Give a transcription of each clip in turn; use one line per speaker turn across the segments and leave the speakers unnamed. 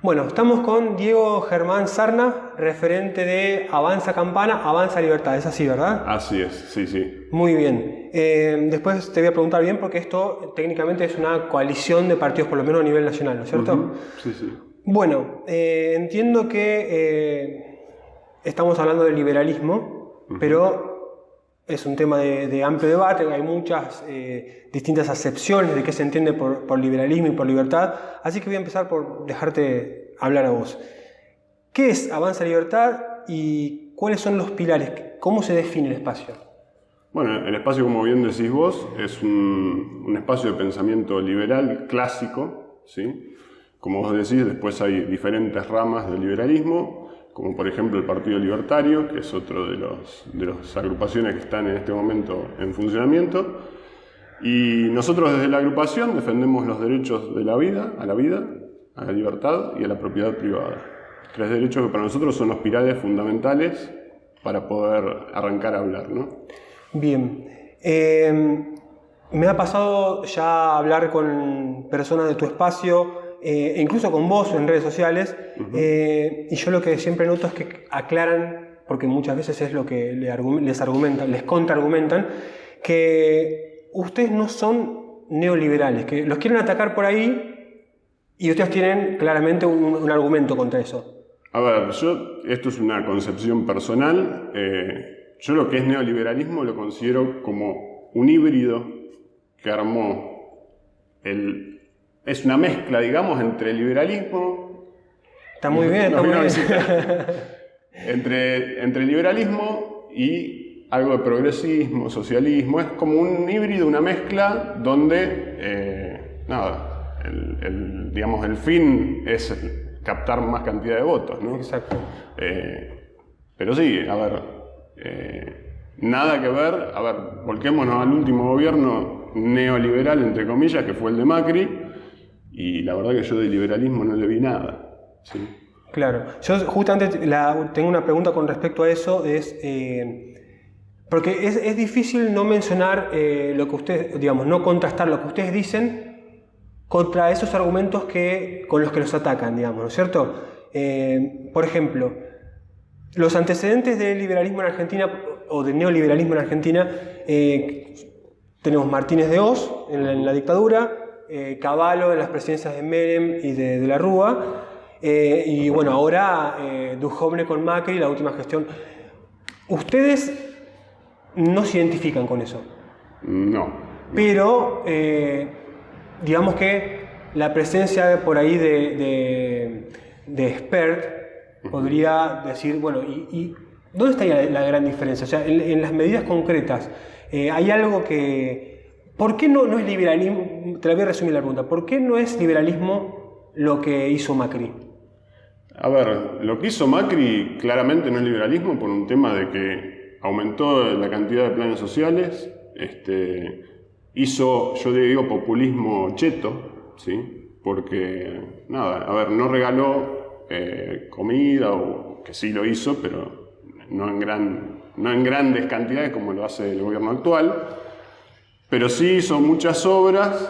Bueno, estamos con Diego Germán Sarna, referente de Avanza Campana, Avanza Libertad. Es así, ¿verdad?
Así es, sí, sí.
Muy bien. Después te voy a preguntar bien porque esto técnicamente es una coalición de partidos, por lo menos a nivel nacional, ¿no es cierto?
Sí, sí.
Bueno, entiendo que estamos hablando del liberalismo, pero es un tema de amplio debate, hay muchas distintas acepciones de qué se entiende por liberalismo y por libertad, así que voy a empezar por dejarte hablar a vos. ¿Qué es Avanza Libertad y cuáles son los pilares? ¿Cómo se define el espacio?
Bueno, el espacio, como bien decís vos, es un espacio de pensamiento liberal clásico, ¿sí? Como vos decís, después hay diferentes ramas del liberalismo, como por ejemplo el Partido Libertario, que es otro de las agrupaciones que están en este momento en funcionamiento. Y nosotros desde la agrupación defendemos los derechos de la vida, a la libertad y a la propiedad privada. Tres derechos que para nosotros son los pilares fundamentales para poder arrancar a hablar, ¿no?
Bien. Me ha pasado ya hablar con personas de tu espacio, incluso con vos en redes sociales, y yo lo que siempre noto es que aclaran, porque muchas veces es lo que les contraargumentan, que ustedes no son neoliberales, que los quieren atacar por ahí y ustedes tienen claramente un argumento contra eso.
A ver, esto es una concepción personal. Yo lo que es neoliberalismo lo considero como un híbrido que armó es una mezcla, digamos, entre el liberalismo...
Está muy bien, está muy bien.
Entre el liberalismo y algo de progresismo, socialismo. Es como un híbrido, una mezcla donde, digamos, el fin es captar más cantidad de votos, ¿no?
Exacto.
Pero sí, a ver... nada que ver, a ver, volquémonos al último gobierno neoliberal, entre comillas, que fue el de Macri, y la verdad que yo de liberalismo no le vi nada, ¿sí?
Claro, yo justamente tengo una pregunta con respecto a eso, porque es difícil no mencionar lo que ustedes, digamos, no contrastar lo que ustedes dicen contra esos argumentos con los que los atacan, digamos, ¿no es cierto? Por ejemplo, los antecedentes del liberalismo en Argentina, o del neoliberalismo en Argentina, tenemos Martínez de Hoz en la dictadura, Cavallo en las presidencias de Menem y de la Rúa, y bueno, ahora Duhovne con Macri, la última gestión. ¿Ustedes no se identifican con eso?
No.
Pero, digamos que la presencia por ahí de Spert podría decir, bueno, ¿y dónde está la gran diferencia? O sea, en las medidas concretas, hay algo que... ¿Por qué no es liberalismo? Te la voy a resumir la pregunta. ¿Por qué no es liberalismo lo que hizo Macri?
A ver, lo que hizo Macri claramente no es liberalismo por un tema de que aumentó la cantidad de planes sociales, hizo, yo digo, populismo cheto, ¿sí? Porque, nada, a ver, no regaló comida, o que sí lo hizo, pero no en grandes cantidades como lo hace el gobierno actual, pero sí hizo muchas obras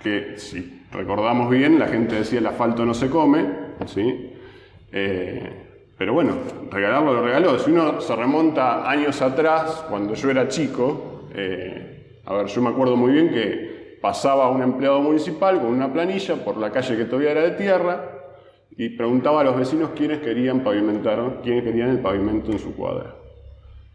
que, si recordamos bien, la gente decía el asfalto no se come, ¿sí? Pero bueno, regalarlo lo regaló. Si uno se remonta años atrás, cuando yo era chico, a ver, yo me acuerdo muy bien que pasaba un empleado municipal con una planilla por la calle que todavía era de tierra, y preguntaba a los vecinos quiénes querían el pavimento en su cuadra.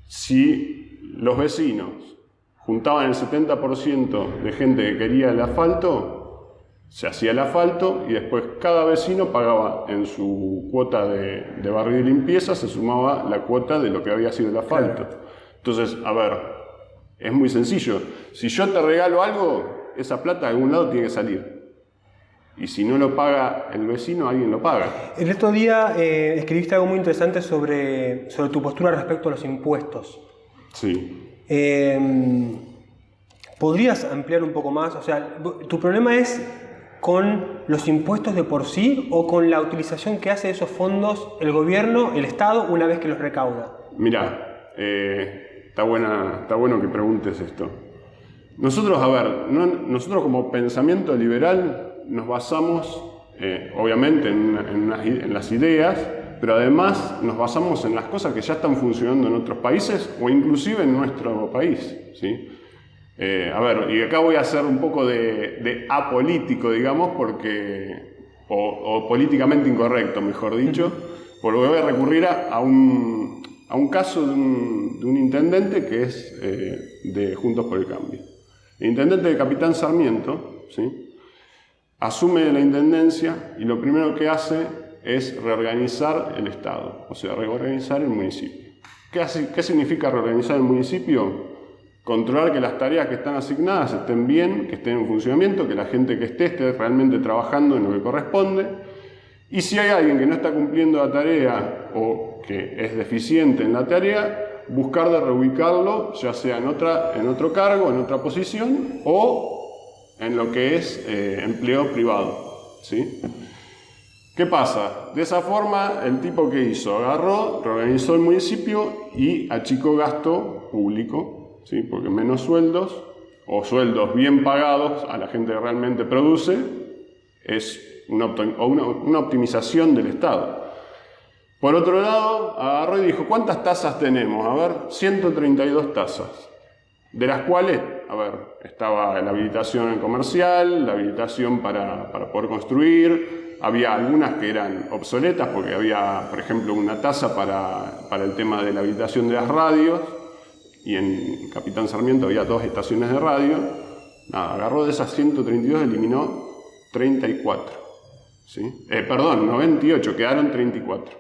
Si los vecinos juntaban el 70% de gente que quería el asfalto, se hacía el asfalto y después cada vecino pagaba en su cuota de barrido y limpieza, se sumaba la cuota de lo que había sido el asfalto. Claro. Entonces, a ver, es muy sencillo. Si yo te regalo algo, esa plata de algún lado tiene que salir. Y si no lo paga el vecino, alguien lo paga.
El otro día escribiste algo muy interesante sobre tu postura respecto a los impuestos.
Sí.
¿Podrías ampliar un poco más? O sea, ¿tu problema es con los impuestos de por sí o con la utilización que hace de esos fondos el gobierno, el Estado, una vez que los recauda?
Mirá, está bueno que preguntes esto. Nosotros, a ver, nosotros como pensamiento liberal nos basamos obviamente en las ideas, pero además nos basamos en las cosas que ya están funcionando en otros países o inclusive en nuestro país, ¿sí? A ver, y acá voy a hacer un poco de apolítico, digamos, o políticamente incorrecto, mejor dicho, porque voy a recurrir a un caso de un intendente que es de Juntos por el Cambio. El intendente de Capitán Sarmiento, ¿sí?, asume la intendencia y lo primero que hace es reorganizar el Estado, o sea, reorganizar el municipio. ¿Qué significa reorganizar el municipio? Controlar que las tareas que están asignadas estén bien, que estén en funcionamiento, que la gente que esté realmente trabajando en lo que corresponde. Y si hay alguien que no está cumpliendo la tarea o que es deficiente en la tarea, buscar de reubicarlo, ya sea en otro cargo, en otra posición o en lo que es empleo privado, ¿sí? ¿Qué pasa? De esa forma, el tipo que hizo, agarró, reorganizó el municipio y achicó gasto público, ¿sí? Porque menos sueldos, o sueldos bien pagados a la gente que realmente produce, es una optimización del Estado. Por otro lado, agarró y dijo, ¿cuántas tasas tenemos? A ver, 132 tasas, de las cuales, a ver, estaba la habilitación comercial, la habilitación para poder construir. Había algunas que eran obsoletas porque había, por ejemplo, una tasa para el tema de la habilitación de las radios y en Capitán Sarmiento había 2 estaciones de radio. Nada, agarró de esas 132, eliminó 34. ¿Sí? 98, quedaron 34.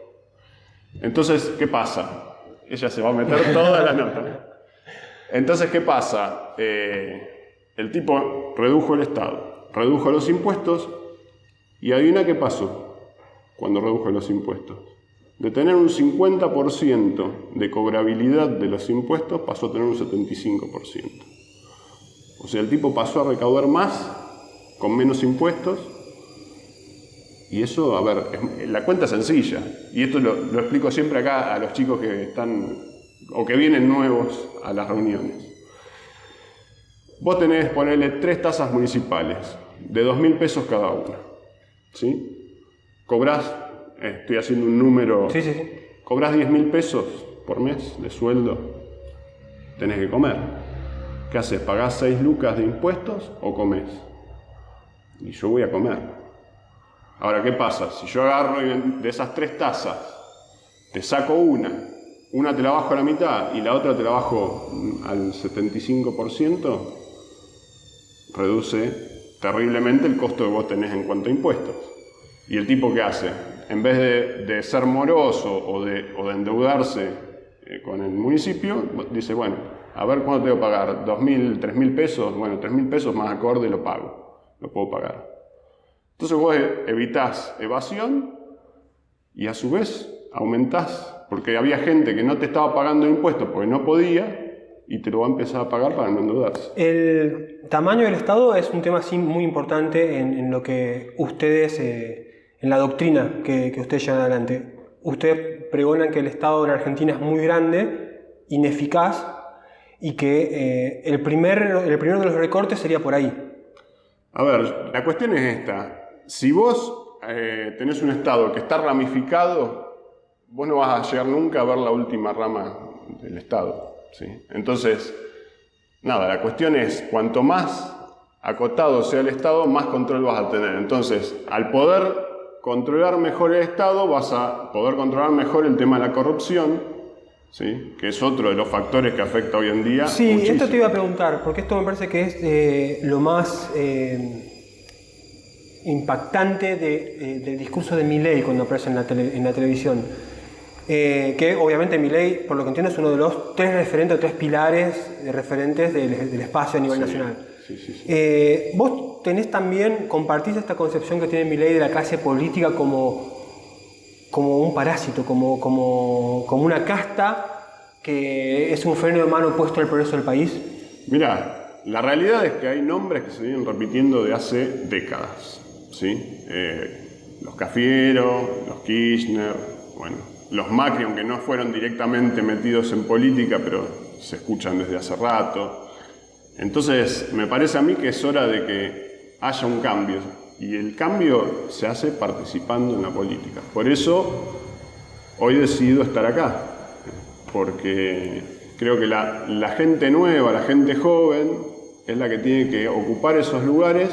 Entonces, ¿qué pasa? Ella se va a meter toda la nota. Entonces, ¿qué pasa? El tipo redujo el Estado, redujo los impuestos. Y adivina qué pasó cuando redujo los impuestos. De tener un 50% de cobrabilidad de los impuestos, pasó a tener un 75%. O sea, el tipo pasó a recaudar más con menos impuestos. Y eso, a ver, la cuenta es sencilla. Y esto lo explico siempre acá a los chicos que están o que vienen nuevos a las reuniones. Vos tenés, ponele 3 tasas municipales de 2.000 pesos cada una. ¿Sí? Cobrás, estoy haciendo un número,
sí.
Cobrás 10.000 pesos por mes de sueldo, tenés que comer. ¿Qué haces? ¿Pagás 6 lucas de impuestos o comés? Y yo voy a comer. Ahora, ¿qué pasa? Si yo agarro de esas 3 tasas, te saco una te la bajo a la mitad y la otra te la bajo al 75%, reduce terriblemente el costo que vos tenés en cuanto a impuestos. ¿Y el tipo qué hace? En vez de ser moroso o de endeudarse con el municipio, dice, bueno, a ver cuánto tengo que pagar, 2.000, 3.000 pesos, bueno, 3.000 pesos más acorde lo pago, lo puedo pagar. Entonces vos evitás evasión y a su vez aumentás, porque había gente que no te estaba pagando impuestos porque no podía, y te lo va a empezar a pagar para no endeudarse.
El tamaño del Estado es un tema sí, muy importante en lo que ustedes, en la doctrina que ustedes llevan adelante. Ustedes pregonan que el Estado en Argentina es muy grande, ineficaz, y que el primero de los recortes sería por ahí.
A ver, la cuestión es esta. Si vos tenés un Estado que está ramificado, vos no vas a llegar nunca a ver la última rama del Estado. ¿Sí? Entonces, nada, la cuestión es, cuanto más acotado sea el Estado, más control vas a tener. Entonces, al poder controlar mejor el Estado, vas a poder controlar mejor el tema de la corrupción, ¿sí? Que es otro de los factores que afecta hoy en día.
Sí,
muchísimo.
Esto te iba a preguntar, porque esto me parece que es lo más impactante del discurso de Milei cuando aparece en la televisión. Que obviamente Milei, por lo que entiendo, es uno de los 3 referentes o 3 pilares referentes del espacio a nivel nacional. Sí. Vos tenés también, compartís esta concepción que tiene Milei de la clase política como un parásito, como una casta que es un freno de mano puesto al progreso del país.
Mirá, la realidad es que hay nombres que se vienen repitiendo de hace décadas, ¿sí? Los Cafiero, los Kirchner, bueno, los Macri, aunque no fueron directamente metidos en política, pero se escuchan desde hace rato. Entonces, me parece a mí que es hora de que haya un cambio. Y el cambio se hace participando en la política. Por eso hoy decido estar acá, porque creo que la gente nueva, la gente joven, es la que tiene que ocupar esos lugares,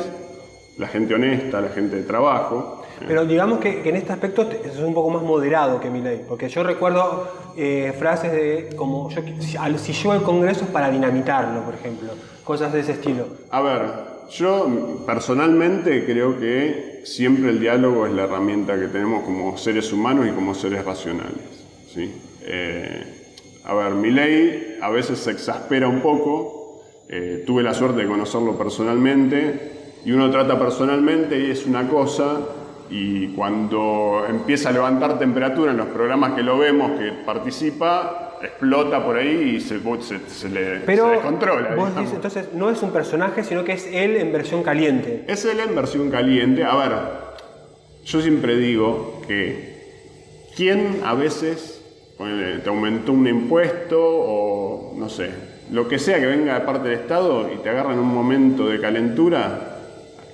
la gente honesta, la gente de trabajo.
Pero digamos que en este aspecto es un poco más moderado que Milei, porque yo recuerdo frases de como si yo el Congreso es para dinamitarlo, por ejemplo, cosas de ese estilo.
A ver, yo personalmente creo que siempre el diálogo es la herramienta que tenemos como seres humanos y como seres racionales, ¿sí? A ver, Milei a veces se exaspera un poco, tuve la suerte de conocerlo personalmente, y uno trata personalmente y es una cosa, y cuando empieza a levantar temperatura en los programas que lo vemos, que participa, explota por ahí y se descontrola.
Vos dices, entonces no es un personaje, sino que es él en versión caliente.
Es él en versión caliente. A ver, yo siempre digo que ¿quién a veces te aumentó un impuesto o no sé, lo que sea que venga de parte del Estado y te agarra en un momento de calentura,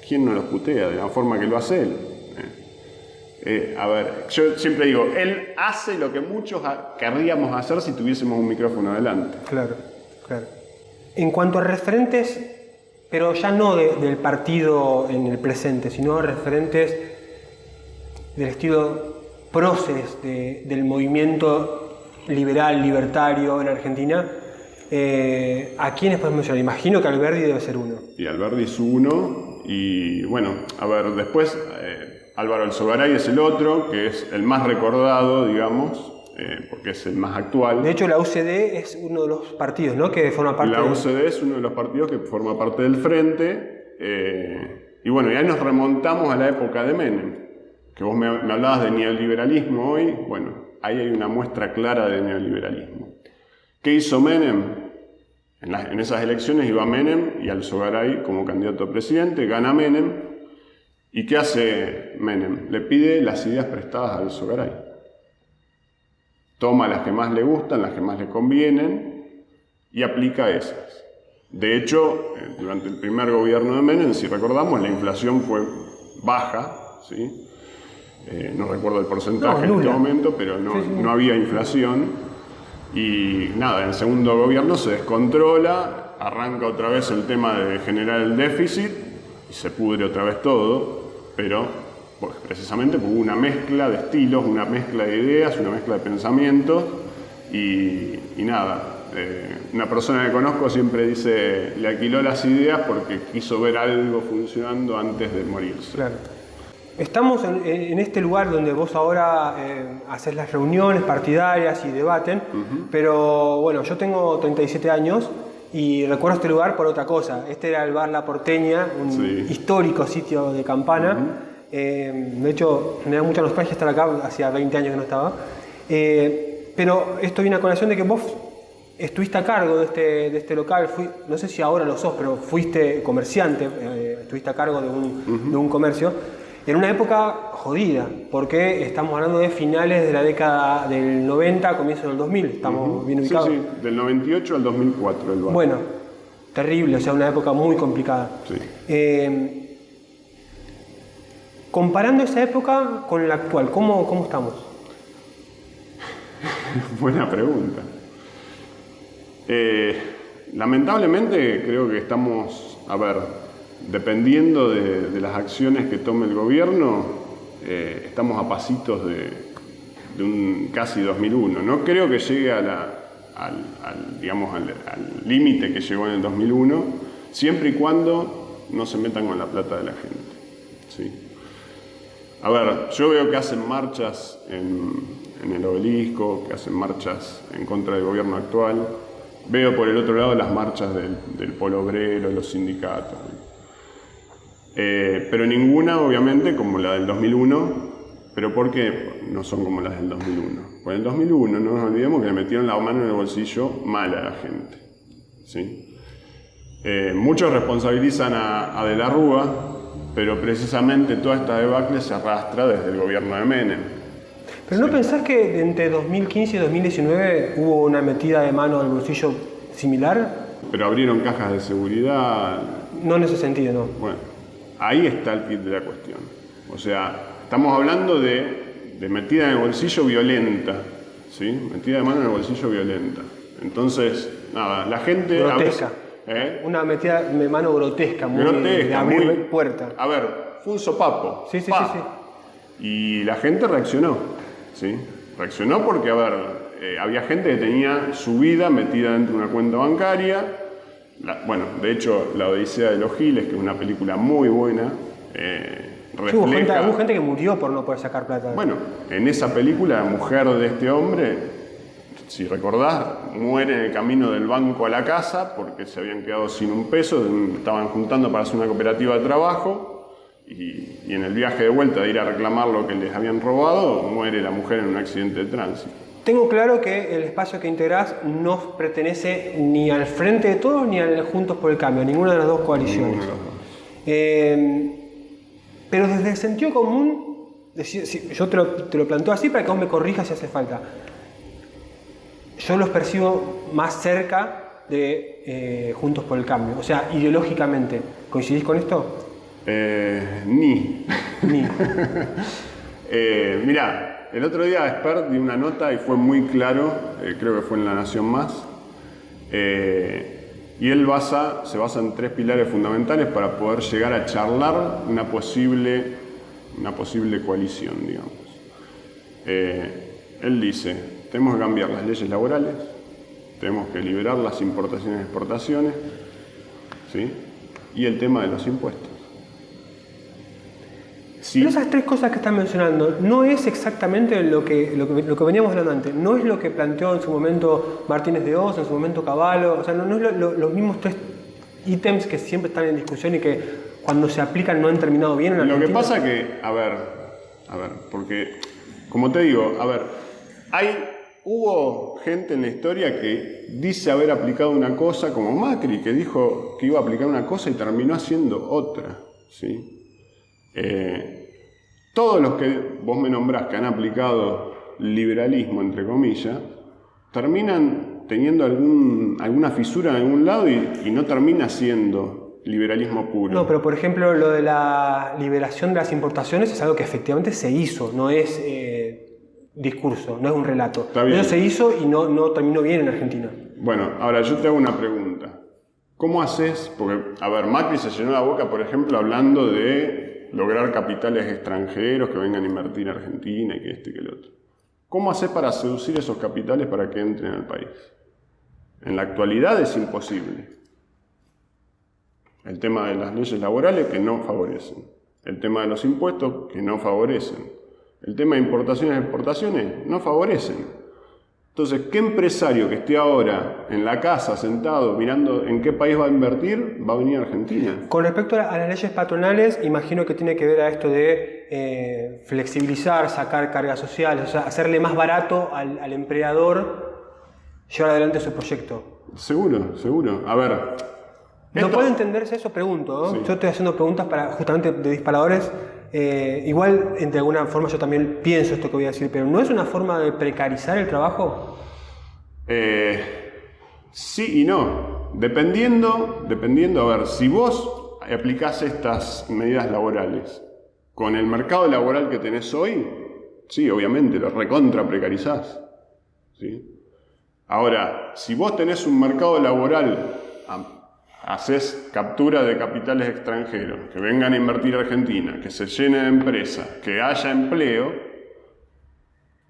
¿quién no los putea de la forma que lo hace él? A ver, yo siempre digo, él hace lo que muchos querríamos hacer si tuviésemos un micrófono adelante.
Claro, claro. En cuanto a referentes, pero ya no del partido en el presente, sino referentes del estilo próceres del movimiento liberal, libertario en Argentina, ¿a quiénes podemos mencionar? Imagino que Alberdi debe ser uno.
Y Alberdi es uno, y bueno, a ver, después Álvaro Alzogaray es el otro, que es el más recordado, digamos, porque es el más actual.
De hecho, la UCD es uno de los partidos, ¿no?, que forma parte
La UCD es uno de los partidos que forma parte del Frente, y bueno, ya nos remontamos a la época de Menem, que vos me hablabas de neoliberalismo hoy. Bueno, ahí hay una muestra clara de neoliberalismo. ¿Qué hizo Menem? En esas elecciones iba Menem y Alzogaray como candidato a presidente, gana Menem. ¿Y qué hace Menem? Le pide las ideas prestadas a Alzogaray. Toma las que más le gustan, las que más le convienen y aplica esas. De hecho, durante el primer gobierno de Menem, si recordamos, la inflación fue baja, ¿sí? No recuerdo el porcentaje en este momento, pero no había inflación. Y nada, en el segundo gobierno se descontrola, arranca otra vez el tema de generar el déficit y se pudre otra vez todo, pero pues, precisamente hubo una mezcla de estilos, una mezcla de ideas, una mezcla de pensamientos y nada. Una persona que conozco siempre dice, le alquiló las ideas porque quiso ver algo funcionando antes de morirse.
Claro. Estamos en este lugar donde vos ahora haces las reuniones partidarias y debaten, pero bueno, yo tengo 37 años y recuerdo este lugar por otra cosa. Este era el bar La Porteña, un histórico sitio de Campana. De hecho, me da mucha nostalgia estar acá, hacía 20 años que no estaba. Pero esto viene a colación de que vos estuviste a cargo de este local, no sé si ahora lo sos, pero fuiste comerciante, estuviste a cargo de un comercio. En una época jodida, porque estamos hablando de finales de la década del 90, comienzos del 2000, estamos bien ubicados.
Sí, del 98 al 2004 el bar.
Bueno, terrible, o sea, una época muy complicada.
Sí.
Comparando esa época con la actual, ¿cómo estamos?
Buena pregunta. Lamentablemente creo que estamos, a ver, dependiendo de las acciones que tome el gobierno, estamos a pasitos de un casi 2001. No creo que llegue al límite que llegó en el 2001, siempre y cuando no se metan con la plata de la gente. ¿Sí? A ver, yo veo que hacen marchas en el Obelisco, que hacen marchas en contra del gobierno actual. Veo por el otro lado las marchas del polo obrero, los sindicatos. Pero ninguna, obviamente, como la del 2001. ¿Pero por qué no son como las del 2001? Pues en el 2001 no nos olvidemos que le metieron la mano en el bolsillo mal a la gente. ¿Sí? Muchos responsabilizan a De la Rúa, pero precisamente toda esta debacle se arrastra desde el gobierno de Menem.
¿Pero no pensás que entre 2015 y 2019 hubo una metida de mano al bolsillo similar?
Pero abrieron cajas de seguridad.
No en ese sentido, no.
Bueno, Ahí está el kit de la cuestión. O sea, estamos hablando de metida en el bolsillo violenta, ¿sí? Metida de mano en el bolsillo violenta. Entonces, nada, la gente...
Grotesca. Una metida de mano grotesca, muy de abrir puerta.
A ver, fue un sopapo.
Sí.
Y la gente reaccionó, ¿sí? Reaccionó porque, a ver, había gente que tenía su vida metida dentro de una cuenta bancaria. Bueno, de hecho, La Odisea de los Giles, que es una película muy buena, refleja...
Hubo gente que murió por no poder sacar plata.
Bueno, en esa película, la mujer de este hombre, si recordás, muere en el camino del banco a la casa porque se habían quedado sin un peso, estaban juntando para hacer una cooperativa de trabajo y en el viaje de vuelta de ir a reclamar lo que les habían robado, muere la mujer en un accidente de tránsito.
Tengo claro que el espacio que integrás no pertenece ni al Frente de Todos ni al Juntos por el Cambio, a ninguna de las dos coaliciones. Pero desde el sentido común, yo te lo planteo así para que vos me corrijas si hace falta. Yo los percibo más cerca de Juntos por el Cambio, o sea, ideológicamente. ¿Coincidís con esto?
Ni.
Ni.
Mirá, el otro día Expert dio una nota y fue muy claro, creo que fue en La Nación Más, y él se basa en 3 pilares fundamentales para poder llegar a charlar una posible coalición, digamos. Él dice, tenemos que cambiar las leyes laborales, tenemos que liberar las importaciones y exportaciones, ¿sí? Y el tema de los impuestos. Sí.
Pero esas 3 cosas que están mencionando no es exactamente lo que veníamos hablando antes, no es lo que planteó en su momento Martínez de Oz, en su momento Cavallo, o sea, no es los mismos 3 ítems que siempre están en discusión y que cuando se aplican no han terminado bien en Argentina.
Lo que pasa que, a ver, porque, como te digo, hubo gente en la historia que dice haber aplicado una cosa, como Macri, que dijo que iba a aplicar una cosa y terminó haciendo otra, ¿sí? Todos los que vos me nombrás que han aplicado liberalismo, entre comillas, terminan teniendo alguna fisura en algún lado y no termina siendo liberalismo puro.
No, pero por ejemplo lo de la liberación de las importaciones es algo que efectivamente se hizo, no es discurso, no es un relato. Eso se hizo y no terminó bien en Argentina.
Bueno, ahora yo te hago una pregunta. ¿Cómo haces? Porque, a ver, Macri se llenó la boca, por ejemplo, hablando de lograr capitales extranjeros que vengan a invertir en Argentina y que esto y que el otro. ¿Cómo haces para seducir esos capitales para que entren al país? En la actualidad es imposible. El tema de las leyes laborales que no favorecen. El tema de los impuestos que no favorecen. El tema de importaciones y exportaciones no favorecen. Entonces, ¿qué empresario que esté ahora en la casa sentado mirando en qué país va a invertir va a venir a Argentina?
Con respecto a las leyes patronales, imagino que tiene que ver a esto de flexibilizar, sacar cargas sociales, o sea, hacerle más barato al empleador llevar adelante su proyecto.
Seguro. A ver...
¿No puede entenderse eso? Pregunto, ¿no? Sí. Yo estoy haciendo preguntas justamente de disparadores. Igual, de alguna forma, yo también pienso esto que voy a decir, pero ¿no es una forma de precarizar el trabajo?
Sí y no. Dependiendo, a ver, si vos aplicás estas medidas laborales con el mercado laboral que tenés hoy, sí, obviamente, lo recontra precarizás. ¿Sí? Ahora, si vos tenés un mercado laboral, haces captura de capitales extranjeros, que vengan a invertir a Argentina, que se llene de empresas, que haya empleo,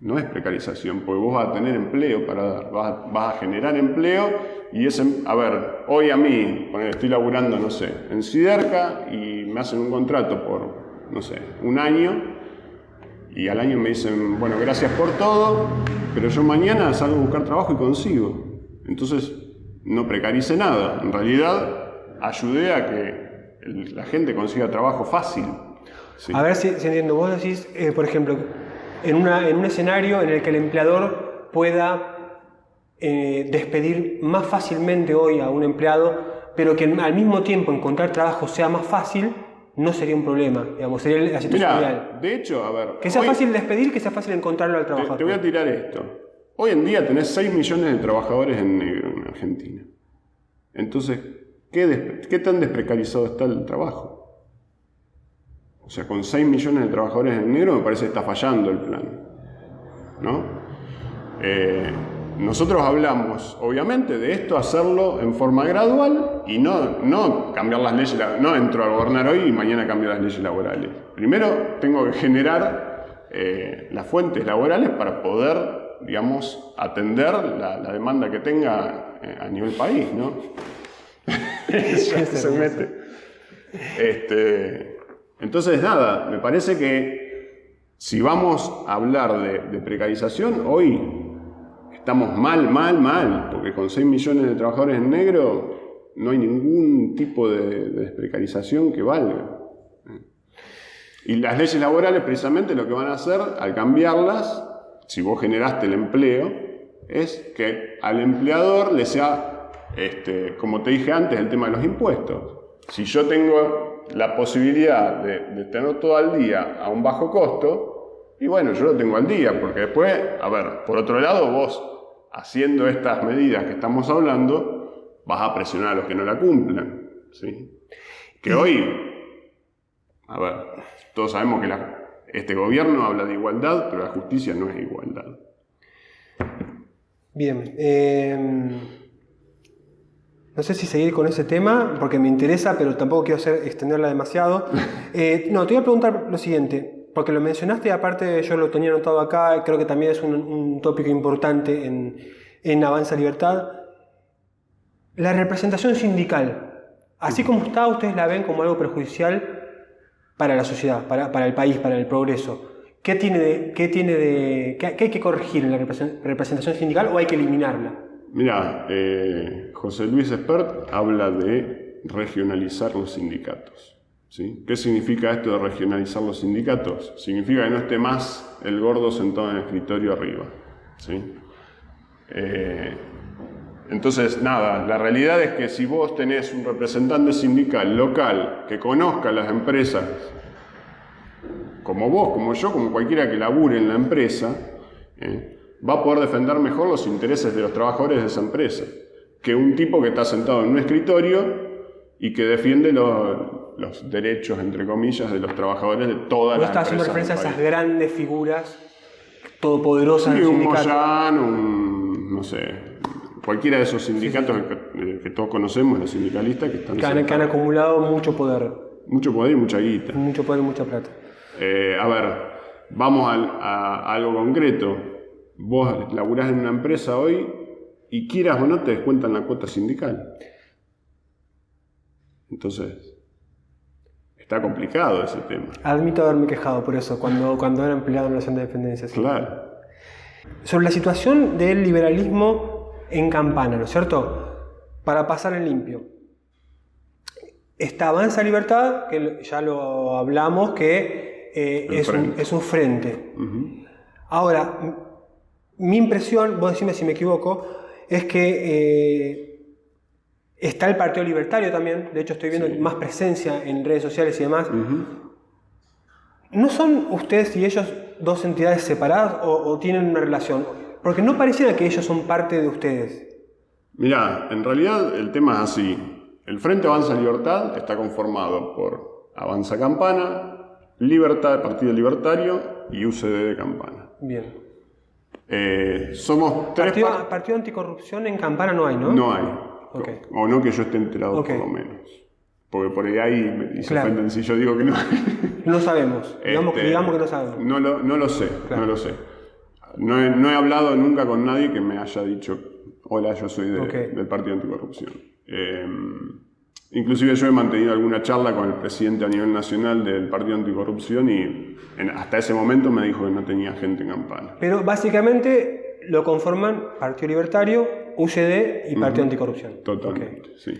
no es precarización, porque vos vas a tener empleo para dar, vas a generar empleo y a ver, hoy a mí, estoy laburando, no sé, en Siderca y me hacen un contrato por, no sé, un año y al año me dicen, bueno, gracias por todo, pero yo mañana salgo a buscar trabajo y consigo. Entonces, no precarice nada. En realidad, ayudé a que la gente consiga trabajo fácil. Sí.
A ver si entiendo. Vos decís, por ejemplo, en un escenario en el que el empleador pueda despedir más fácilmente hoy a un empleado, pero que al mismo tiempo encontrar trabajo sea más fácil, no sería un problema. Digamos, sería la situación ideal.
De hecho, a ver...
Que sea fácil despedir, que sea fácil encontrarlo al trabajador.
Te voy a tirar esto. Hoy en día tenés 6 millones de trabajadores en negro en Argentina. Entonces, ¿qué tan desprecarizado está el trabajo? O sea, con 6 millones de trabajadores en negro me parece que está fallando el plan, ¿no? Nosotros hablamos, obviamente, de esto, hacerlo en forma gradual y no cambiar las leyes, no entro a gobernar hoy y mañana cambio las leyes laborales. Primero tengo que generar las fuentes laborales para poder, digamos, atender la demanda que tenga a nivel país, ¿no? Se mete. Entonces, nada, me parece que si vamos a hablar de precarización, hoy estamos mal, porque con 6 millones de trabajadores en negro no hay ningún tipo de desprecarización que valga. Y las leyes laborales, precisamente, lo que van a hacer al cambiarlas, si vos generaste el empleo, es que al empleador le sea, como te dije antes, el tema de los impuestos. Si yo tengo la posibilidad de tener todo al día a un bajo costo, y bueno, yo lo tengo al día, porque después, a ver, por otro lado, vos, haciendo estas medidas que estamos hablando, vas a presionar a los que no la cumplan, ¿sí? Que hoy, a ver, todos sabemos que este gobierno habla de igualdad, pero la justicia no es igualdad.
Bien, no sé si seguir con ese tema, porque me interesa, pero tampoco quiero extenderla demasiado. No, te voy a preguntar lo siguiente. Porque lo mencionaste, aparte yo lo tenía anotado acá, creo que también es un tópico importante en Avanza Libertad. La representación sindical, así como está, ustedes la ven como algo perjudicial para la sociedad, para el país, para el progreso. ¿Qué hay que corregir en la representación sindical o hay que eliminarla?
Mira, José Luis Espert habla de regionalizar los sindicatos. ¿Sí? ¿Qué significa esto de regionalizar los sindicatos? Significa que no esté más el gordo sentado en el escritorio arriba, ¿sí? Entonces, nada, la realidad es que si vos tenés un representante sindical local que conozca las empresas, como vos, como yo, como cualquiera que labure en la empresa, va a poder defender mejor los intereses de los trabajadores de esa empresa que un tipo que está sentado en un escritorio y que defiende los derechos, entre comillas, de los trabajadores de toda la empresa.
¿No estás haciendo referencia a esas grandes figuras todopoderosas del sindicato?
Un Moyano, no sé, cualquiera de esos sindicatos que todos conocemos, los sindicalistas que han
acumulado mucho poder.
Mucho poder y mucha guita.
Mucho poder y mucha plata.
A ver, vamos a algo concreto. Vos laburás en una empresa hoy y quieras o no te descuentan la cuota sindical. Entonces, está complicado ese tema.
Admito haberme quejado por eso cuando era empleado en la Nación de Dependencia. ¿Sí?
Claro.
Sobre la situación del liberalismo en Campana, ¿no es cierto? Para pasar en limpio. Está Avanza Libertad, que ya lo hablamos, que es un frente. Uh-huh. Ahora, mi impresión, vos decime si me equivoco, es que está el Partido Libertario también. De hecho, estoy viendo más presencia en redes sociales y demás. Uh-huh. ¿No son ustedes y ellos dos entidades separadas o tienen una relación? Porque no pareciera que ellos son parte de ustedes.
Mirá, en realidad el tema es así. El Frente Avanza Libertad está conformado por Avanza Campana, Libertad, Partido Libertario y UCD de Campana.
Bien.
Somos tres...
Partido Anticorrupción en Campana no hay, ¿no?
No hay.
Okay.
O no que yo esté enterado, por lo menos. Porque por ahí se ofenden si yo digo que no.
No sabemos. Digamos que no sabemos.
No lo sé, claro. No lo sé. No he hablado nunca con nadie que me haya dicho, hola, yo soy del Partido Anticorrupción. Inclusive yo he mantenido alguna charla con el presidente a nivel nacional del Partido Anticorrupción y hasta ese momento me dijo que no tenía gente en Campana.
Pero básicamente lo conforman Partido Libertario, UCD y Partido Anticorrupción.
Totalmente, sí.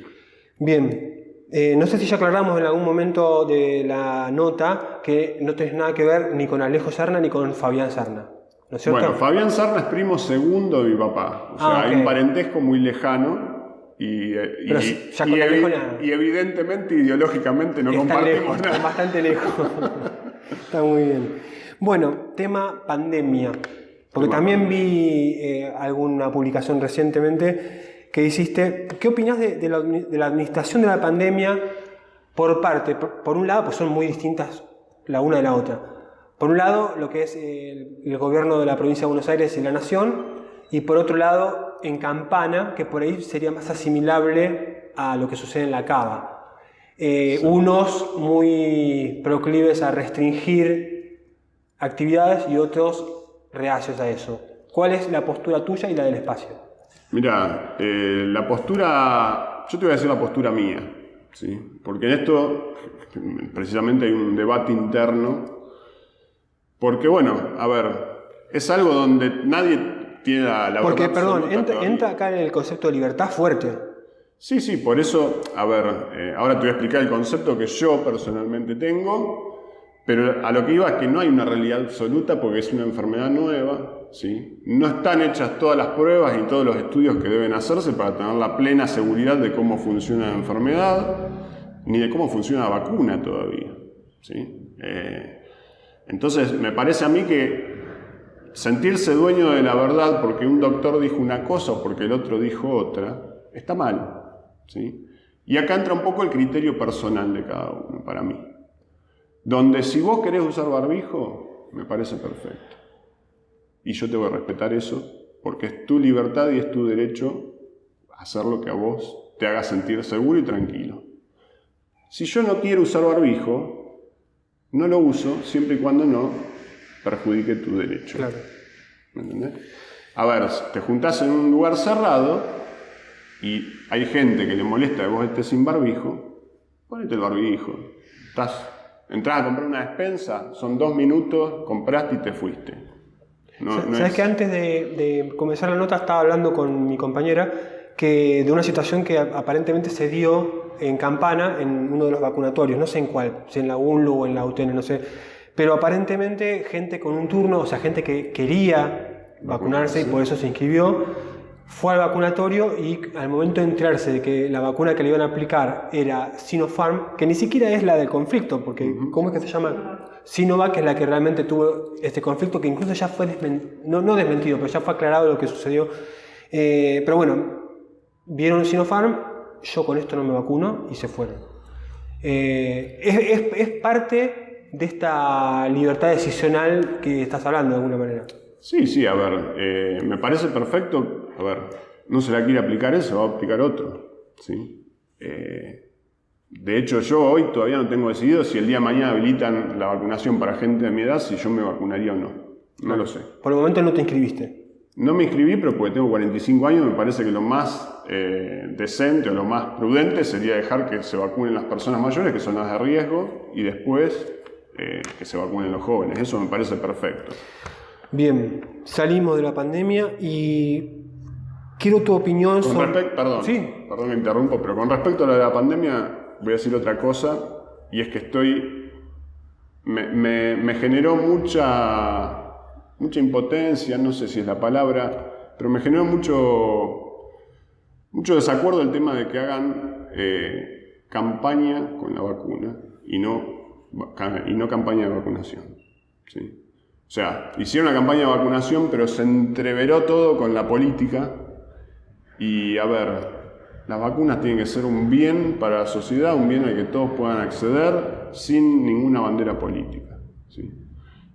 Bien. No sé si ya aclaramos en algún momento de la nota que no tenés nada que ver ni con Alejo Serna ni con Fabián Serna, ¿no es cierto?
Bueno, Fabián Serna es primo segundo de mi papá. O sea, hay un parentesco muy lejano y evidentemente ideológicamente no compartimos nada.
Está bastante lejos. Está muy bien. Bueno, tema pandemia. Porque también vi alguna publicación recientemente que hiciste. ¿Qué opinás de la administración de la pandemia por un lado, pues son muy distintas la una de la otra. Por un lado, lo que es el gobierno de la provincia de Buenos Aires y la nación, y por otro lado, en Campana, que por ahí sería más asimilable a lo que sucede en la Cava. Sí. Unos muy proclives a restringir actividades y otros reacios a eso. ¿Cuál es la postura tuya y la del espacio?
Mira, la postura, yo te voy a decir la postura mía, ¿sí? Porque en esto precisamente hay un debate interno, porque bueno, a ver, es algo donde nadie tiene la
porque,
verdad
perdón,
absoluta
entra acá en el concepto de libertad fuerte.
Sí, por eso, a ver, ahora te voy a explicar el concepto que yo personalmente tengo, pero a lo que iba es que no hay una realidad absoluta porque es una enfermedad nueva, ¿sí? No están hechas todas las pruebas y todos los estudios que deben hacerse para tener la plena seguridad de cómo funciona la enfermedad, ni de cómo funciona la vacuna todavía, ¿sí? Entonces, me parece a mí que sentirse dueño de la verdad porque un doctor dijo una cosa o porque el otro dijo otra, está mal, ¿sí? Y acá entra un poco el criterio personal de cada uno, para mí. Donde si vos querés usar barbijo, me parece perfecto. Y yo te voy a respetar eso, porque es tu libertad y es tu derecho a hacer lo que a vos te haga sentir seguro y tranquilo. Si yo no quiero usar barbijo, no lo uso siempre y cuando no perjudique tu derecho.
Claro.
¿Me entendés? A ver, te juntás en un lugar cerrado y hay gente que le molesta que vos estés sin barbijo, ponete el barbijo. Entrás a comprar una despensa, son 2 minutos, compraste y te fuiste.
¿Sabes que antes de comenzar la nota estaba hablando con mi compañera de una situación que aparentemente se dio en Campana, en uno de los vacunatorios, no sé en cuál, si en la UNLU o en la UTN, no sé, pero aparentemente gente con un turno, o sea, gente que quería vacunarse y por eso se inscribió, fue al vacunatorio y al momento de enterarse de que la vacuna que le iban a aplicar era Sinopharm, que ni siquiera es la del conflicto, porque ¿cómo es que se llama? Sinovac, que es la que realmente tuvo este conflicto, que incluso ya fue no desmentido, pero ya fue aclarado lo que sucedió. Pero bueno, vieron Sinopharm, yo con esto no me vacuno, y se fueron. Es parte de esta libertad decisional que estás hablando de alguna manera.
Sí, a ver, me parece perfecto. A ver, no se la quiere aplicar eso, va a aplicar otro, ¿sí? De hecho, yo hoy todavía no tengo decidido si el día de mañana habilitan la vacunación para gente de mi edad, si yo me vacunaría o no. No lo sé.
Por el momento no te inscribiste.
No me inscribí, pero porque tengo 45 años, me parece que lo más decente o lo más prudente sería dejar que se vacunen las personas mayores, que son las de riesgo, y después que se vacunen los jóvenes. Eso me parece perfecto.
Bien, salimos de la pandemia y quiero tu opinión sobre...
Perdón que interrumpo, pero con respecto a lo de la pandemia voy a decir otra cosa, y es que me generó mucha impotencia, no sé si es la palabra, pero me generó mucho desacuerdo el tema de que hagan campaña con la vacuna y no campaña de vacunación, ¿sí? O sea, hicieron una campaña de vacunación, pero se entreveró todo con la política. Y a ver, las vacunas tienen que ser un bien para la sociedad, un bien al que todos puedan acceder sin ninguna bandera política, ¿sí?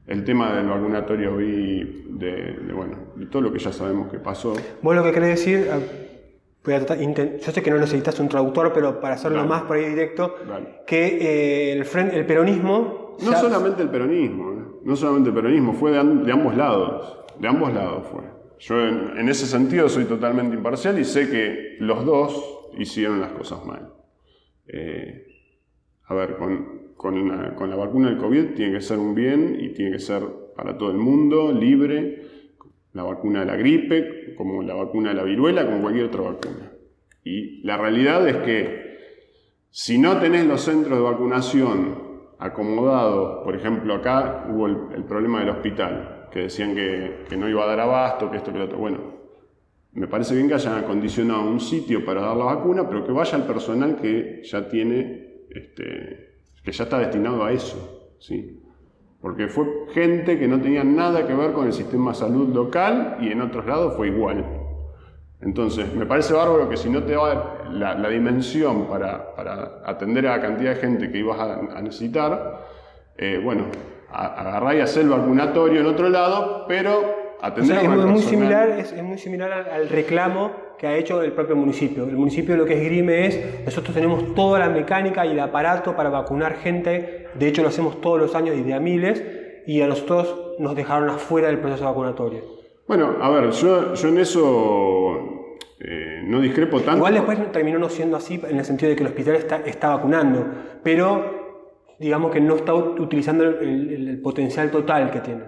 El tema del vacunatorio de todo lo que ya sabemos que pasó.
Vos lo que querés decir, yo sé que no necesitas un traductor, pero para hacerlo más por ahí directo, que el peronismo...
No solamente el peronismo, fue de ambos lados fue. Yo en ese sentido soy totalmente imparcial y sé que los dos hicieron las cosas mal. A ver, con la vacuna del COVID tiene que ser un bien y tiene que ser para todo el mundo, libre, la vacuna de la gripe, como la vacuna de la viruela, como cualquier otra vacuna. Y la realidad es que si no tenés los centros de vacunación acomodados, por ejemplo acá hubo el problema del hospital, que decían que no iba a dar abasto, que esto, que lo otro. Bueno, me parece bien que hayan acondicionado un sitio para dar la vacuna, pero que vaya el personal que ya tiene, que ya está destinado a eso, ¿sí? Porque fue gente que no tenía nada que ver con el sistema de salud local y en otros lados fue igual. Entonces, me parece bárbaro que si no te da la dimensión para atender a la cantidad de gente que ibas a necesitar, bueno, agarrá y hacé el vacunatorio en otro lado, pero atender
es muy similar al reclamo que ha hecho el propio municipio. El municipio lo que esgrime es, nosotros tenemos toda la mecánica y el aparato para vacunar gente, de hecho lo hacemos todos los años y de a miles, y a nosotros nos dejaron afuera del proceso vacunatorio.
Bueno, a ver, yo en eso no discrepo tanto.
Igual después terminó no siendo así en el sentido de que el hospital está vacunando, pero digamos que no está utilizando el potencial total que tiene.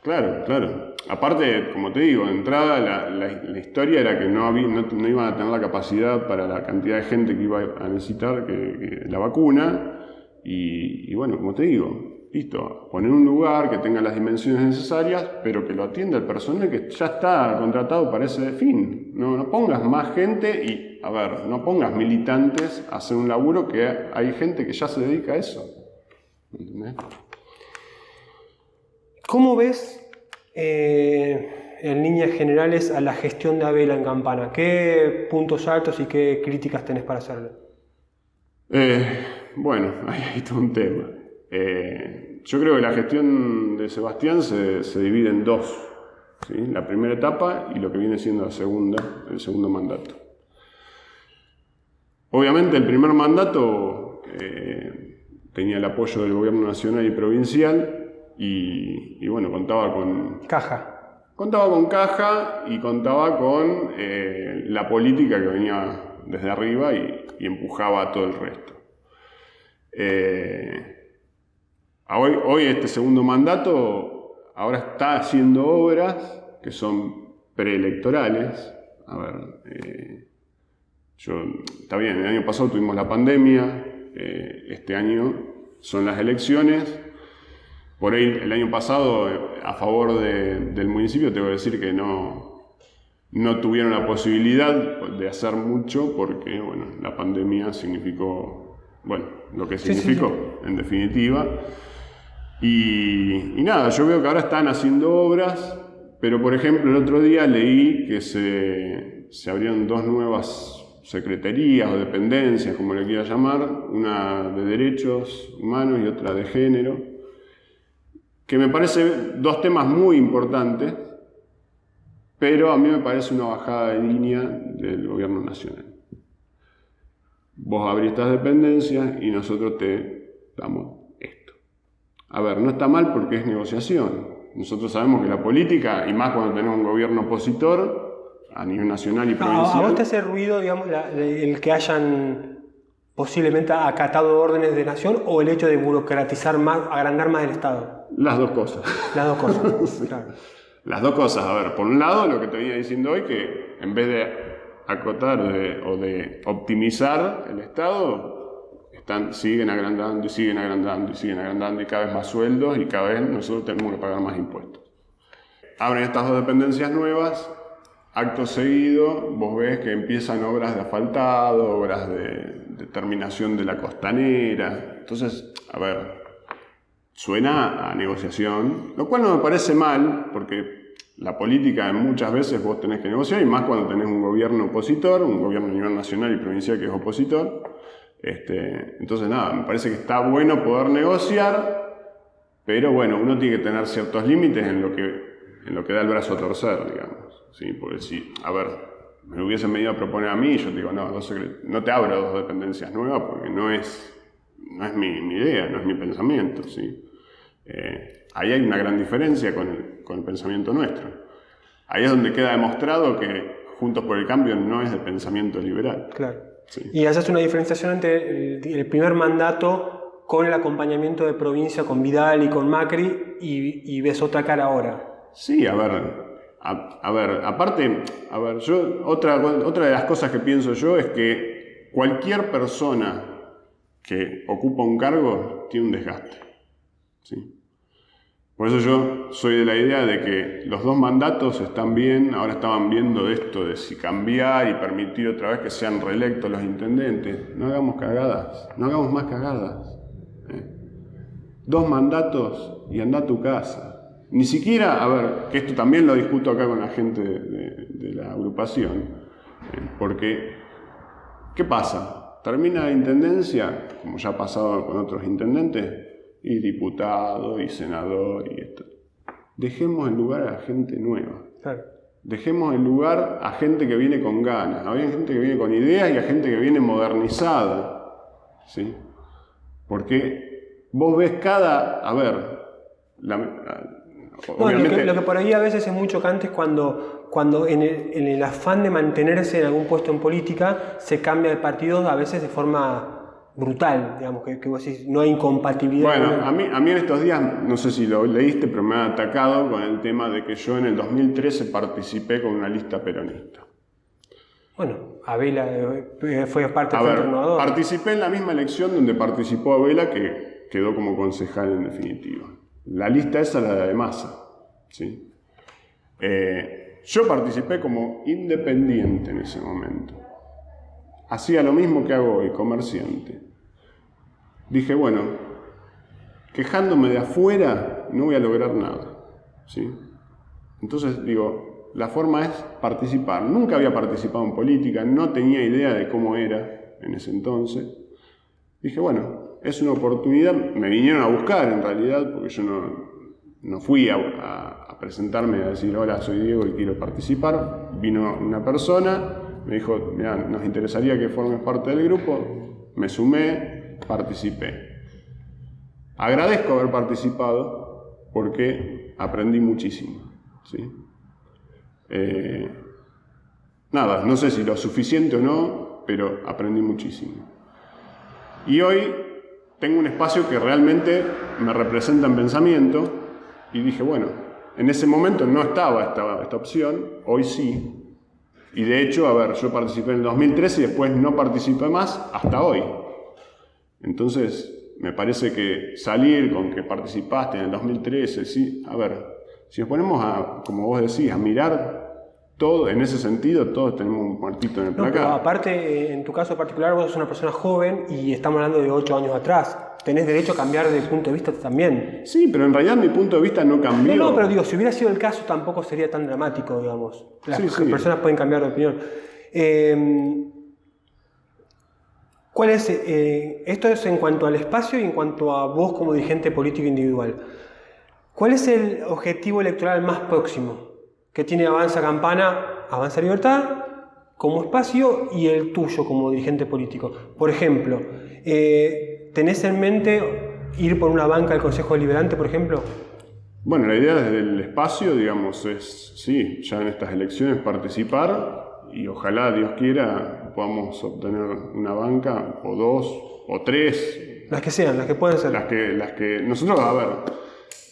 Claro, claro. Aparte, como te digo, de entrada la historia era que no iban a tener la capacidad para la cantidad de gente que iba a necesitar que la vacuna. Y bueno, como te digo, listo, poner un lugar que tenga las dimensiones necesarias, pero que lo atienda el personal que ya está contratado para ese fin. No pongas más gente y, a ver, no pongas militantes a hacer un laburo que hay gente que ya se dedica a eso. ¿Entendés?
¿Cómo ves, en líneas generales, a la gestión de Abela en Campana? ¿Qué puntos altos y qué críticas tenés para hacerle?
Bueno, hay todo un tema. Yo creo que la gestión de Sebastián se divide en dos, ¿sí? La primera etapa y lo que viene siendo el segundo mandato. Obviamente el primer mandato tenía el apoyo del gobierno nacional y provincial y bueno, contaba con caja y contaba con la política que venía desde arriba y empujaba a todo el resto. Hoy este segundo mandato ahora está haciendo obras que son preelectorales. A ver, está bien, el año pasado tuvimos la pandemia, este año son las elecciones. Por ahí el año pasado, a favor del municipio, tengo que decir que no tuvieron la posibilidad de hacer mucho porque, bueno, la pandemia significó, bueno, lo que significó, en definitiva. Y nada, yo veo que ahora están haciendo obras, pero por ejemplo el otro día leí que se abrieron 2 nuevas secretarías o dependencias, como le quiera llamar, una de derechos humanos y otra de género, que me parece 2 temas muy importantes, pero a mí me parece una bajada de línea del gobierno nacional. Vos abrís estas dependencias y nosotros te damos esto. A ver, no está mal porque es negociación. Nosotros sabemos que la política, y más cuando tenemos un gobierno opositor, a nivel nacional y provincial...
¿A vos te hace ruido, digamos, el que hayan posiblemente acatado órdenes de nación o el hecho de burocratizar más, agrandar más el Estado?
Las dos cosas.
Las dos cosas,
sí.
Claro.
Las dos cosas. A ver, por un lado, lo que te venía diciendo hoy, que en vez de acotar o de optimizar el Estado, siguen agrandando y cada vez más sueldos y cada vez nosotros tenemos que pagar más impuestos. Abren estas 2 dependencias nuevas, acto seguido vos ves que empiezan obras de asfaltado, obras de terminación de la costanera. Entonces, a ver, suena a negociación, lo cual no me parece mal, porque la política muchas veces vos tenés que negociar, y más cuando tenés un gobierno opositor, un gobierno a nivel nacional y provincial que es opositor. Entonces nada, me parece que está bueno poder negociar, pero bueno, uno tiene que tener ciertos límites en lo que da el brazo a torcer, digamos, ¿sí? Porque si, a ver, me lo hubiesen venido a proponer a mí, yo te digo, no te abro 2 dependencias nuevas porque no es mi idea, no es mi pensamiento, ¿sí? Ahí hay una gran diferencia con el pensamiento nuestro. Ahí es donde queda demostrado que Juntos por el Cambio no es de pensamiento liberal.
Claro.
Sí.
Y haces una diferenciación entre el primer mandato con el acompañamiento de provincia con Vidal y con Macri y ves otra cara ahora.
Sí, a ver, aparte, otra de las cosas que pienso yo es que cualquier persona que ocupa un cargo tiene un desgaste, ¿sí? Por eso yo soy de la idea de que los 2 mandatos están bien. Ahora estaban viendo esto de si cambiar y permitir otra vez que sean reelectos los intendentes. No hagamos cagadas, no hagamos más cagadas. 2 mandatos y anda a tu casa. Ni siquiera, a ver, que esto también lo discuto acá con la gente de la agrupación, porque, ¿qué pasa? Termina la intendencia, como ya ha pasado con otros intendentes, y diputado, y senador, y esto. Dejemos el lugar a la gente nueva.
Claro.
Dejemos el lugar a gente que viene con ganas. Hay gente que viene con ideas y a gente que viene modernizada. ¿Sí? Porque vos ves obviamente,
lo que por ahí a veces es muy chocante es cuando en el afán de mantenerse en algún puesto en política se cambia de partido a veces de forma brutal, digamos, que vos decís, no hay incompatibilidad.
Bueno, a mí en estos días, no sé si lo leíste, pero me han atacado con el tema de que yo en el 2013 participé con una lista peronista.
Bueno, Abela fue parte
del
Frente Renovador.
Participé en la misma elección donde participó Abela, que quedó como concejal en definitiva. La lista esa era la de Massa, ¿sí? Yo participé como independiente en ese momento. Hacía lo mismo que hago hoy, comerciante. Dije, bueno, quejándome de afuera no voy a lograr nada, ¿sí? Entonces digo, la forma es participar. Nunca había participado en política, no tenía idea de cómo era en ese entonces. Dije, bueno, es una oportunidad. Me vinieron a buscar en realidad, porque yo no fui a presentarme a decir, hola, soy Diego y quiero participar. Vino una persona, me dijo, mira, nos interesaría que formes parte del grupo. Me sumé, participé. Agradezco haber participado porque aprendí muchísimo, ¿sí? Nada, no sé si lo suficiente o no, pero aprendí muchísimo. Y hoy tengo un espacio que realmente me representa en pensamiento y dije, bueno, en ese momento no estaba esta opción, hoy sí. Y de hecho, yo participé en el 2013 y después no participé más hasta hoy. Entonces, me parece que salir con que participaste en el 2013, sí, si nos ponemos como vos decís, a mirar todo, en ese sentido, todos tenemos un muertito en el placar.
Pero aparte, en tu caso particular, vos sos una persona joven y estamos hablando de 8 años atrás. Tenés derecho a cambiar de punto de vista también.
Sí, pero en realidad mi punto de vista no cambió.
No, pero digo, si hubiera sido el caso tampoco sería tan dramático, digamos. Las personas pueden cambiar de opinión. ¿Cuál es? Esto es en cuanto al espacio y en cuanto a vos como dirigente político individual. ¿Cuál es el objetivo electoral más próximo que tiene Avanza Campana, Avanza Libertad como espacio y el tuyo como dirigente político? Por ejemplo, ¿tenés en mente ir por una banca del Consejo Deliberante, por ejemplo?
Bueno, la idea desde el espacio, digamos, es, sí, ya en estas elecciones participar y ojalá, Dios quiera, podamos obtener una banca o 2 o 3.
Las que sean, las que puedan ser.
Las que nosotros,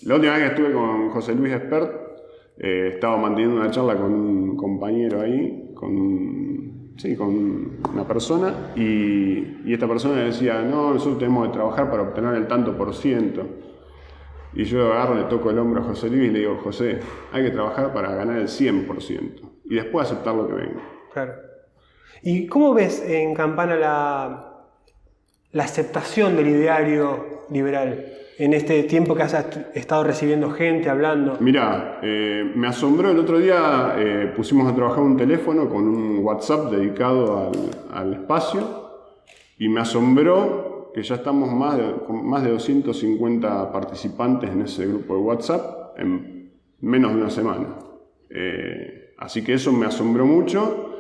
la última vez que estuve con José Luis Espert, estaba manteniendo una charla con un compañero ahí, con una persona, y esta persona decía, no, nosotros tenemos que trabajar para obtener el tanto por ciento. Y yo agarro, le toco el hombro a José Luis y le digo, José, hay que trabajar para ganar el 100% y después aceptar lo que venga.
Claro. ¿Y cómo ves en Campana la aceptación del ideario liberal en este tiempo que has estado recibiendo gente, hablando?
Mirá, me asombró el otro día, pusimos a trabajar un teléfono con un WhatsApp dedicado al espacio y me asombró que ya estamos con más de 250 participantes en ese grupo de WhatsApp en menos de una semana. Así que eso me asombró mucho.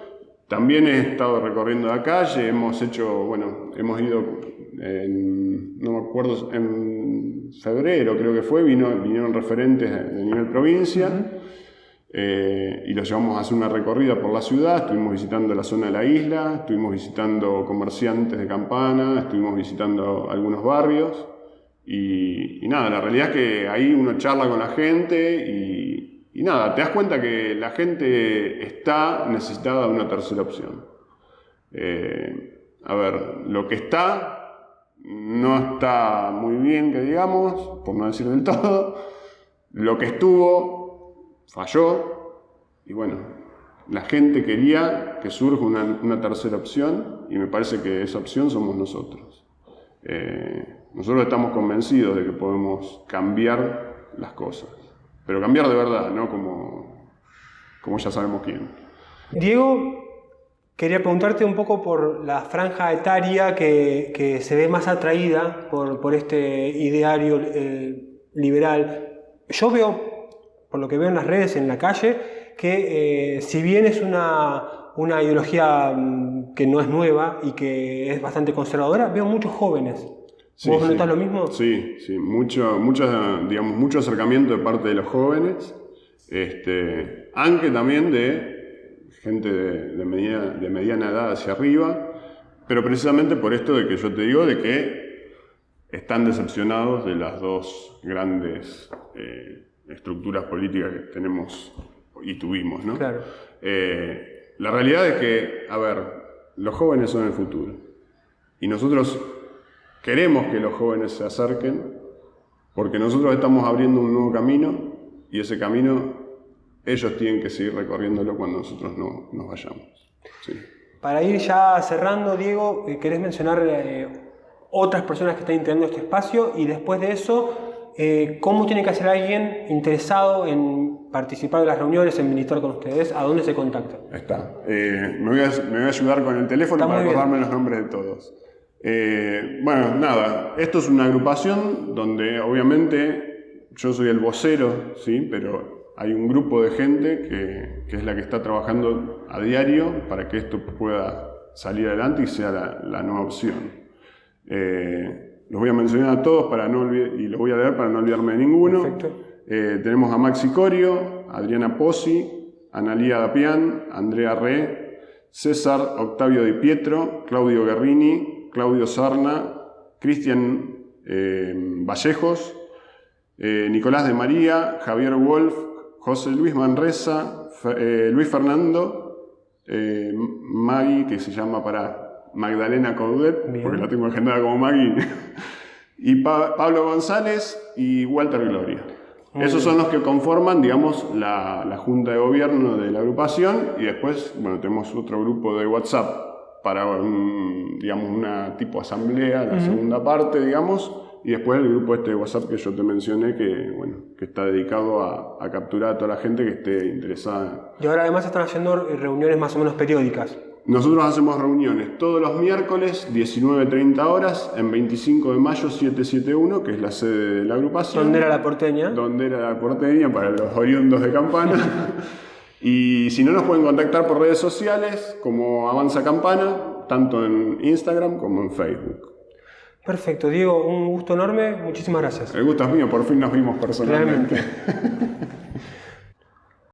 También he estado recorriendo la calle, hemos ido, no me acuerdo, en febrero creo que fue, vinieron referentes de nivel provincia. Y los llevamos a hacer una recorrida por la ciudad, estuvimos visitando la zona de la isla, estuvimos visitando comerciantes de Campana, estuvimos visitando algunos barrios y nada, la realidad es que ahí uno charla con la gente y nada, te das cuenta que la gente está necesitada de una tercera opción. Lo que no está muy bien, que digamos, por no decir del todo. Lo que estuvo falló y bueno, la gente quería que surja una tercera opción y me parece que esa opción somos nosotros. Nosotros estamos convencidos de que podemos cambiar las cosas, pero cambiar de verdad, no como ya sabemos quién.
Diego, quería preguntarte un poco por la franja etaria que se ve más atraída por este ideario liberal. Yo veo, por lo que veo en las redes, en la calle, que si bien es una ideología que no es nueva y que es bastante conservadora, veo muchos jóvenes.
Sí,
¿Vos notás lo mismo?
Sí, mucho acercamiento de parte de los jóvenes, aunque también de gente de mediana edad hacia arriba, pero precisamente por esto de que yo te digo, de que están decepcionados de las dos grandes estructuras políticas que tenemos y tuvimos, ¿no?
Claro.
La realidad es que, a ver, los jóvenes son el futuro y nosotros queremos que los jóvenes se acerquen porque nosotros estamos abriendo un nuevo camino y ese camino ellos tienen que seguir recorriéndolo cuando nosotros no nos vayamos. Sí.
Para ir ya cerrando, Diego, ¿querés mencionar otras personas que están integrando este espacio? Y después de eso, ¿cómo tiene que hacer alguien interesado en participar de las reuniones, en militar con ustedes? ¿A dónde se contacta?
Está. Me voy a ayudar con el teléfono para acordarme los nombres de todos. Bueno, nada, esto es una agrupación donde obviamente yo soy el vocero, ¿sí? Pero hay un grupo de gente que es la que está trabajando a diario para que esto pueda salir adelante y sea la nueva opción. Los voy a mencionar a todos y los voy a leer para no olvidarme de ninguno.
Perfecto.
Tenemos a Maxi Corio, Adriana Pozzi, Analía Dapián, Andrea Re, César Octavio Di Pietro, Claudio Guerrini, Claudio Sarna, Cristian Vallejos, Nicolás de María, Javier Wolf, José Luis Manresa, Luis Fernando, Maggie, que se llama Magdalena Coudet,
Bien.
porque la tengo agendada como Maggie, y Pablo González y Walter Gloria. Esos son los que conforman, digamos, la junta de gobierno de la agrupación, y después, bueno, tenemos otro grupo de WhatsApp para, digamos, una tipo asamblea, la segunda parte, digamos, y después el grupo de WhatsApp que yo te mencioné, que está dedicado a capturar a toda la gente que esté interesada.
Y ahora además están haciendo reuniones más o menos periódicas.
Nosotros hacemos reuniones todos los miércoles, 19:30 horas, en 25 de mayo 771, que es la sede de la agrupación.
¿Dónde era la porteña?
Donde era la porteña, para los oriundos de Campana. Y si no, nos pueden contactar por redes sociales, como Avanza Campana, tanto en Instagram como en Facebook.
Perfecto, Diego, un gusto enorme, muchísimas gracias.
El gusto es mío, por fin nos vimos personalmente.
Realmente.